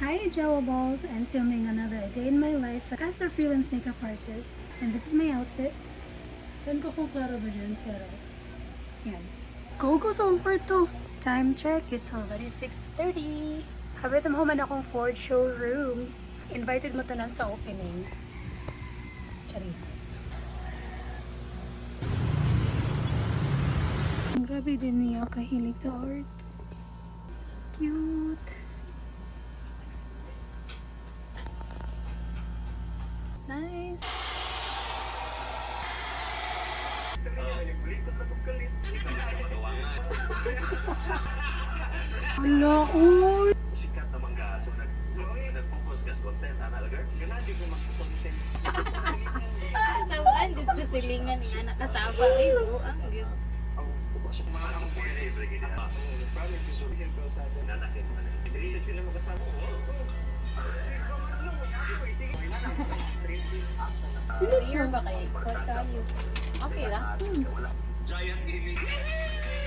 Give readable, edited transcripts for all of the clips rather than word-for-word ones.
Hi, Jowa Balls! I'm filming another day in my life as a freelance makeup artist. And this is my outfit. Yan ko kung klaro ba dyan, pero yan. Go sa umparto! Time check, it's already 6:30. Habit mo man akong Ford showroom. Invited mo tanan sa opening. Charis. Grabe din niya kahilig sa arts. Cute. Nice. Hala, uy! Sikat naman ka. So, nag-focus ka sa content. Ano, alagar? Ganun, di ko mag-content. Sawaan dito sa silingan nga nakasaba ay buang gyud. Ang pwede, brigid na. Promise, social ko sa atin. Nanakin mo na. Research sila mo kasama. Year ba kay what kayo? Okay ra. Giant image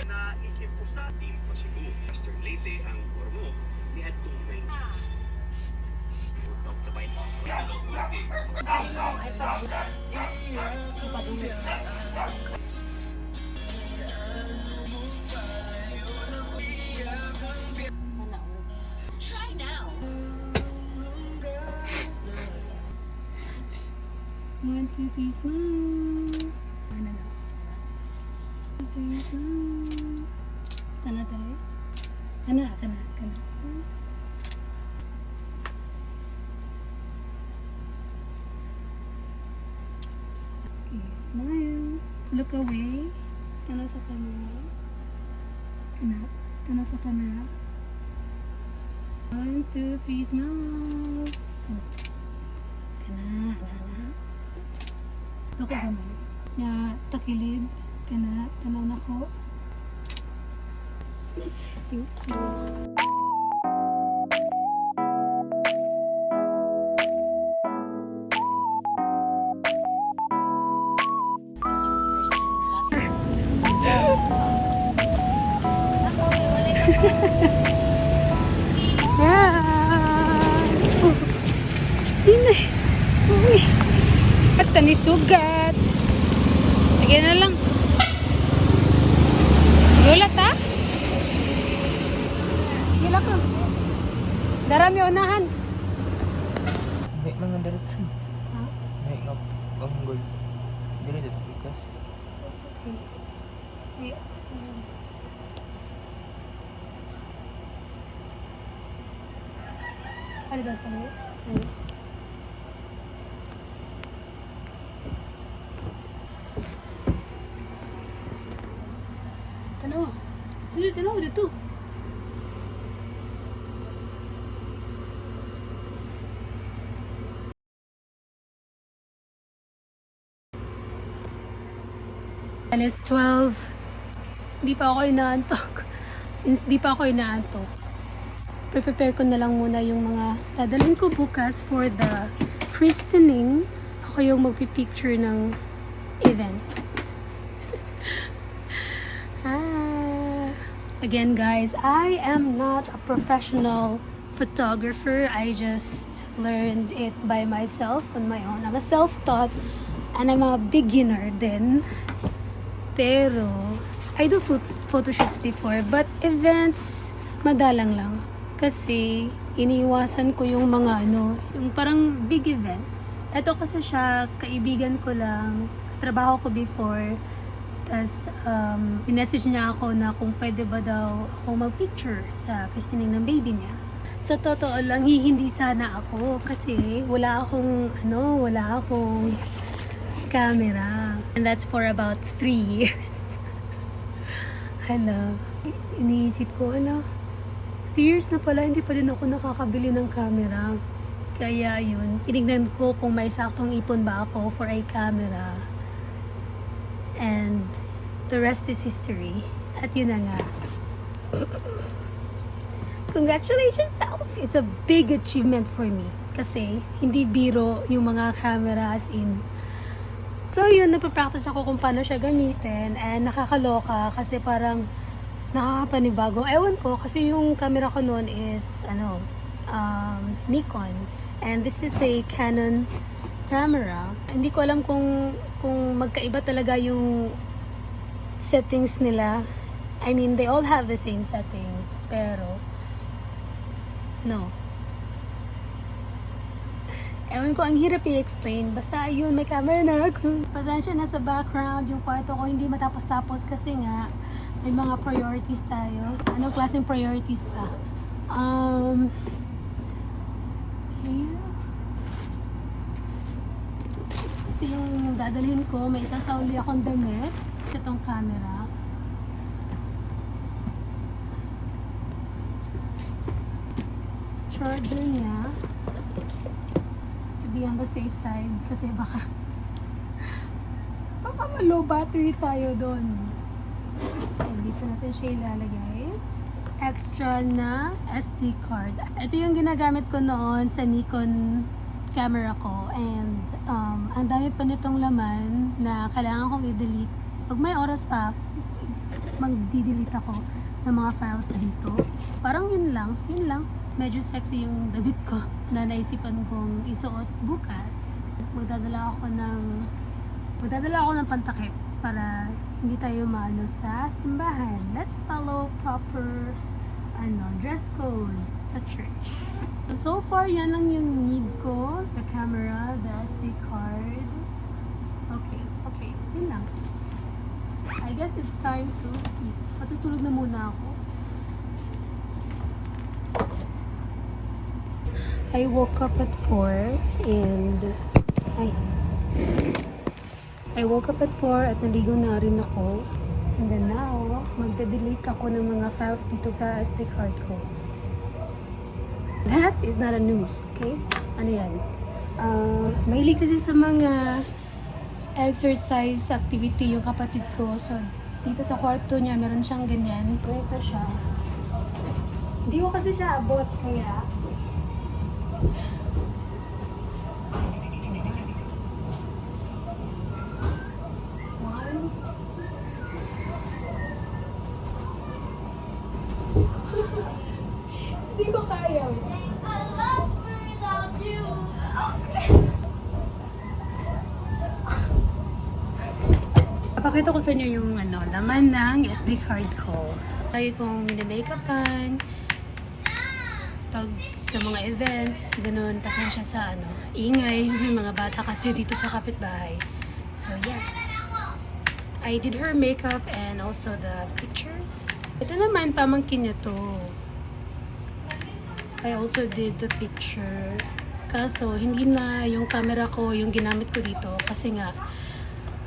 na isip ko sa imposible. Mr. Leyte ang formo ni Adtong May. Talk to bite. Sana all. Try now. 1, 2, 3, smile. Ano na? 1, 2, 3, smile. Tana tayo? Kana. Okay, smile. Look away. Tana sa camera. Tana sa camera. 1, 2, 3, smile. Kana. Ako gamay. Ya, takilid. Kana, tanaw na ko. Thank you. Yes! Hinay! Uy! At sa nisugat! Sige na lang. Gulat ha? Gila ko. Darami unahan. May mga direction. Ha? May angle. Dili dito pikas. That's okay. Hey, ano ba sa'yo? Tanaw. Tanaw dito. And it's 12. Di pa ako inaantok. Since di pa ako inaantok, prepare ko na lang muna yung mga dadalhin ko bukas for the christening. Ako yung magpipicture ng event. Again guys, I am not a professional photographer. I just learned it by myself on my own. I'm a self-taught and I'm a beginner din. Pero I do photo shoots before, but events madalang lang. Kasi iniiwasan ko yung mga yung parang big events. Ito kasi siya, kaibigan ko lang, katrabaho ko before. Tapos, message niya ako na kung pwede ba daw ako mag-picture sa christening ng baby niya. Sa totoo lang, hindi sana ako kasi wala akong camera. And that's for about 3 years. Hala, iniisip ko, 3 years na pala, hindi pa din ako nakakabili ng camera. Kaya yun, tinignan ko kung may saktong ipon ba ako for a camera. And the rest is history. At yun na nga. Congratulations, Alf! It's a big achievement for me. Kasi hindi biro yung mga camera as in. So yun, napapractice ako kung paano siya gamitin. And nakakaloka kasi parang nakakapanibago. Ewan ko, kasi yung camera ko noon is Nikon. And this is a Canon camera. Hindi ko alam kung magkaiba talaga yung settings nila. I mean, they all have the same settings. Pero, no. Ewan ko, ang hirap i-explain. Basta ayun, may camera na ako. Pasensya na sa background. Yung kwarto ko hindi matapos-tapos kasi nga may mga priorities tayo. Anong klaseng priorities pa? Here. Ito yung dadalhin ko. May isasauli akong damit. Itong camera. Charger niya. To be on the safe side. Kasi baka ma-low battery tayo doon. Dito natin siya ilalagay. Extra na SD card. Ito yung ginagamit ko noon sa Nikon camera ko. And ang dami pa nitong laman na kailangan kong i-delete. Pag may oras pa, mag-delete ako ng mga files dito. Parang yun lang. Medyo sexy yung damit ko na naisipan kong isuot bukas. Magdadala ako ng pantakip para hindi tayo maano sa simbahan. Let's follow proper dress code sa church. So far, yan lang yung need ko. The camera, the SD card. Okay. Yun lang. I guess it's time to sleep. Matutulog na muna ako. I woke up at 4 and I woke up at 4 at naligo na rin ako. And then now, magde-delete ako ng mga files dito sa SD card ko. That is not a news, okay? Ano yan? Mahilig kasi sa mga exercise activity yung kapatid ko. So, dito sa kwarto niya, meron siyang ganyan. Ito siya. Hindi ko kasi siya abot, kaya hindi ko kaya. Papakita ko sa inyo yung laman ng SD card ko. Lagi kong mini-makeupan. Pag sa mga events, ganun, pasensya sa ingay. May mga bata kasi dito sa kapitbahay. So yeah. I did her makeup and also the pictures. Ito naman, pamangkin niya to. I also did the picture. Kaso, hindi na yung camera ko yung ginamit ko dito. Kasi nga,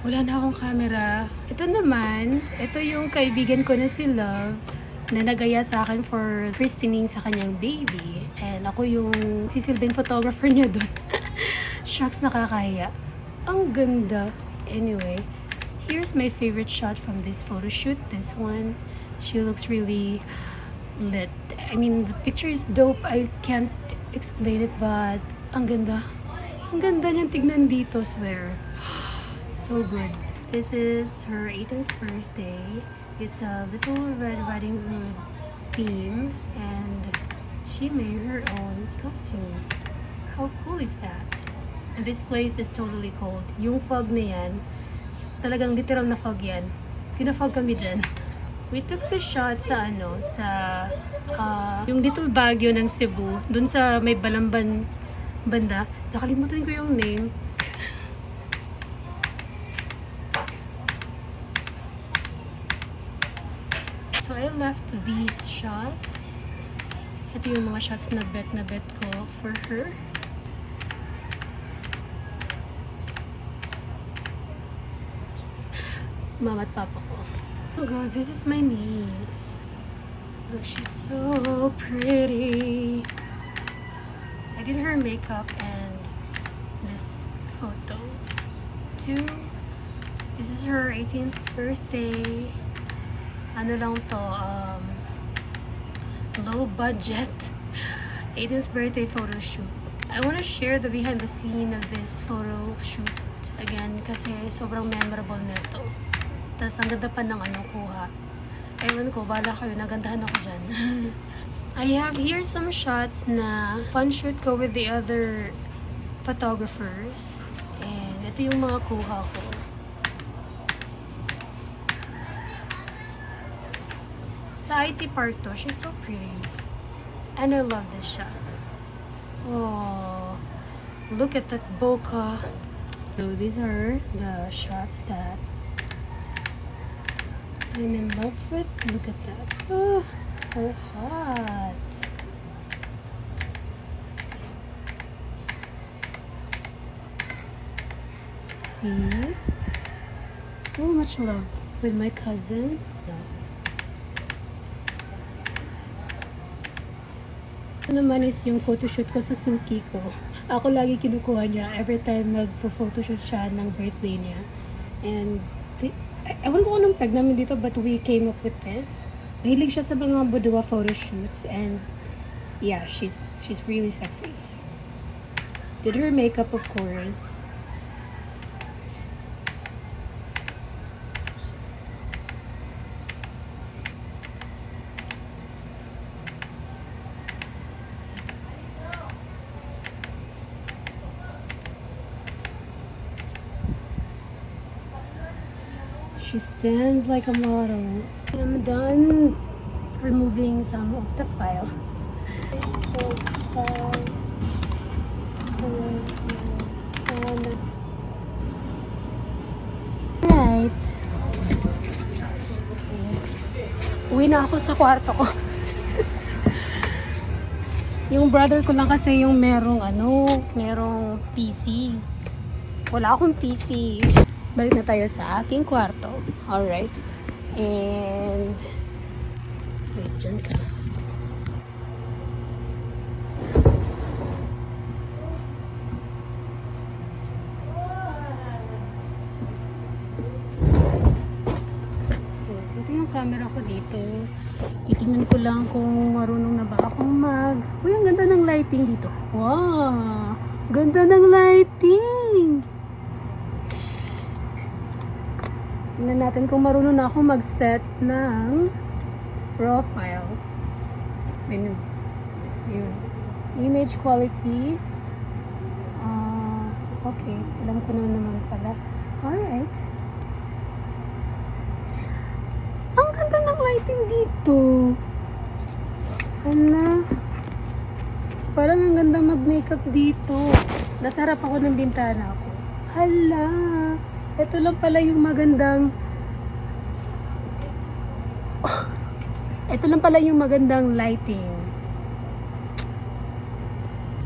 wala na akong camera. Ito naman, ito yung kaibigan ko na si Love na nagaya sa akin for christening sa kanyang baby. And ako yung sisilbing photographer niya doon. Shucks, nakakahiya. Ang ganda. Anyway, here's my favorite shot from this photo shoot. This one, she looks really lit. I mean, the picture is dope. I can't explain it, but ang ganda. Ang ganda niyang tignan dito, swear. So good. This is her 18th birthday. It's a Little Red Riding Hood theme, and she made her own costume. How cool is that? And this place is totally cold. Yung fog na yan, talagang literal na fog yan. Tinafog kami dyan. We took the shot sa yung Little Baguio ng Cebu, dun sa may Balamban banda. Nakalimutan ko yung name. So I left these shots. Ito yung mga shots na bet ko for her. Mama at papa ko. Oh god, this is my niece. Look, she's so pretty. I did her makeup and this photo too. This is her 18th birthday. Ano lang to, low budget 18th birthday photo shoot. I want to share the behind the scene of this photo shoot again kasi sobrang memorable nito. Tapos ang ganda pa ng kuha. Ewan ko, bala kayo, nagandahan ako dyan. I have here some shots na fun shoot ko with the other photographers. And ito yung mga kuha ko. Sa IT Park to. She's so pretty. And I love this shot. Oh, look at that bokeh. So these are the shots that I'm in love with. Look at that. Oh, so hot. See? So much love with my cousin. Ito naman is yung photoshoot ko sa suki ko. Ako lagi kinukuha niya every time mag-photoshoot siya ng birthday niya. And ewan ko anong peg namin dito, but we came up with this. Mahilig siya sa mga boudoir photoshoots, and yeah, she's really sexy. Did her makeup, of course. She stands like a model. I'm done removing some of the files. Right. Uwi na ako sa kwarto ko. Yung brother ko lang kasi yung merong PC. Wala akong PC. Balik na tayo sa aking kwarto. Alright. And wait, dyan ka. Yes, ito yung camera ko dito. Titingnan ko lang kung marunong na ba akong Uy, ang ganda ng lighting dito. Wow! Ganda ng lighting! Tingnan natin kung marunong na ako mag-set ng profile. Yun. Image quality. Okay. Alam ko na naman pala. Alright. Ang ganda ng lighting dito. Hala. Parang ang ganda mag-makeup dito. Nasarap ako ng bintana ko. Hala. Ito lang pala yung magandang lighting.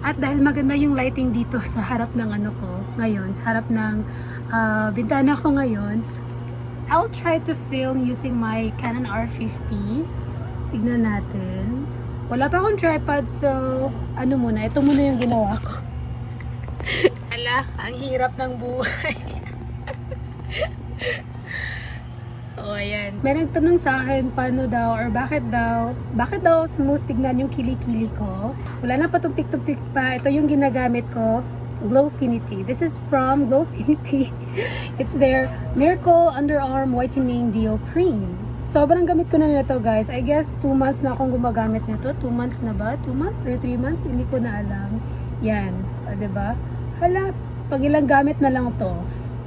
At dahil maganda yung lighting dito sa harap ng ko ngayon, sa harap ng bintana ko ngayon, I'll try to film using my Canon R50. Tignan natin. Wala pa akong tripod, so ito muna yung ginawa ko. Ala, ang hirap ng buhay. Oh, ayan. May nagtanong sa akin paano daw or bakit daw smooth tignan yung kilikili ko. Wala na patumpik-tumpik pa. Ito yung ginagamit ko, Glowfinity. This is from Glowfinity. It's their Miracle Underarm Whitening Deo Cream. Sobrang gamit ko na nito, guys. I guess 2 months na akong gumagamit nito. 2 months na ba? 2 months or 3 months? Hindi ko na alam. Yan. O, diba? Hala, pag ilang gamit na lang to.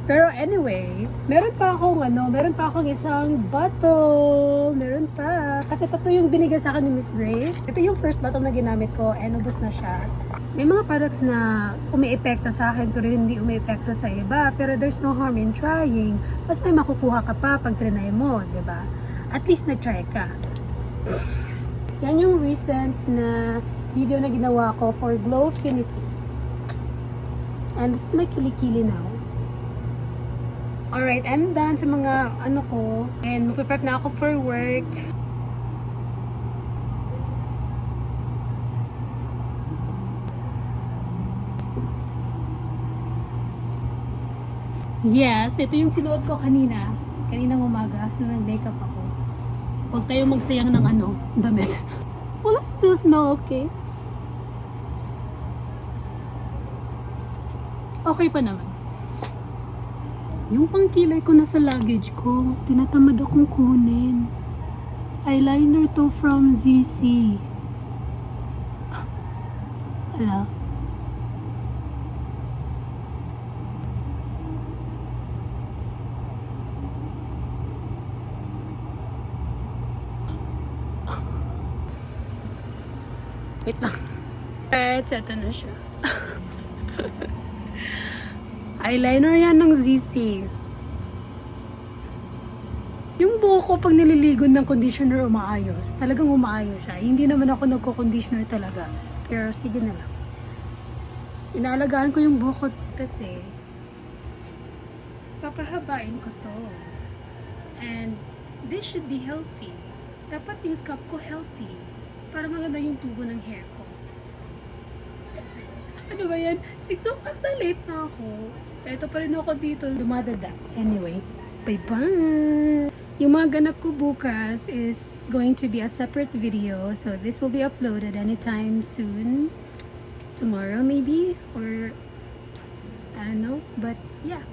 Pero anyway, meron pa akong isang bottle. Meron pa. Kasi ito yung binigay sa akin ni Miss Grace. Ito yung first bottle na ginamit ko and ubos na siya. May mga products na umiepekto sa akin pero hindi umiepekto sa iba. Pero there's no harm in trying. Mas may makukuha ka pa pag trinay mo, diba? At least nag-try ka. Yan yung recent na video na ginawa ko for Glowfinity. And this is my kilikili now. Alright, I'm done sa mga ko. And magpe-prep na ako for work. Yes, ito yung sinuot ko kanina. Kaninang umaga na nag-makeup ako. Huwag tayo magsayang ng damit. Well, I still smell okay. Okay pa naman. Yung pangkilay ko nasa luggage ko, tinatamad akong kunin. Eyeliner to from ZC. Hello? Wait lang. Alright, eto na siya. Eyeliner yan ng ZC. Yung buhok ko pag nililigo ng conditioner umaayos. Talagang umaayos siya. Hindi naman ako nagko-conditioner talaga. Pero sige na lang. Inaalagaan ko yung buhok ko kasi papahabain ko to. And this should be healthy. Dapat yung scalp ko healthy. Para maganda yung tubo ng hair ko. Ano ba yan? 6 o'clock na, late na ako. Ito pa rin ako dito, dumadada. Anyway, bye-bye! Yung mga ganap ko bukas is going to be a separate video. So this will be uploaded anytime soon. Tomorrow maybe? Or, I don't know. But yeah.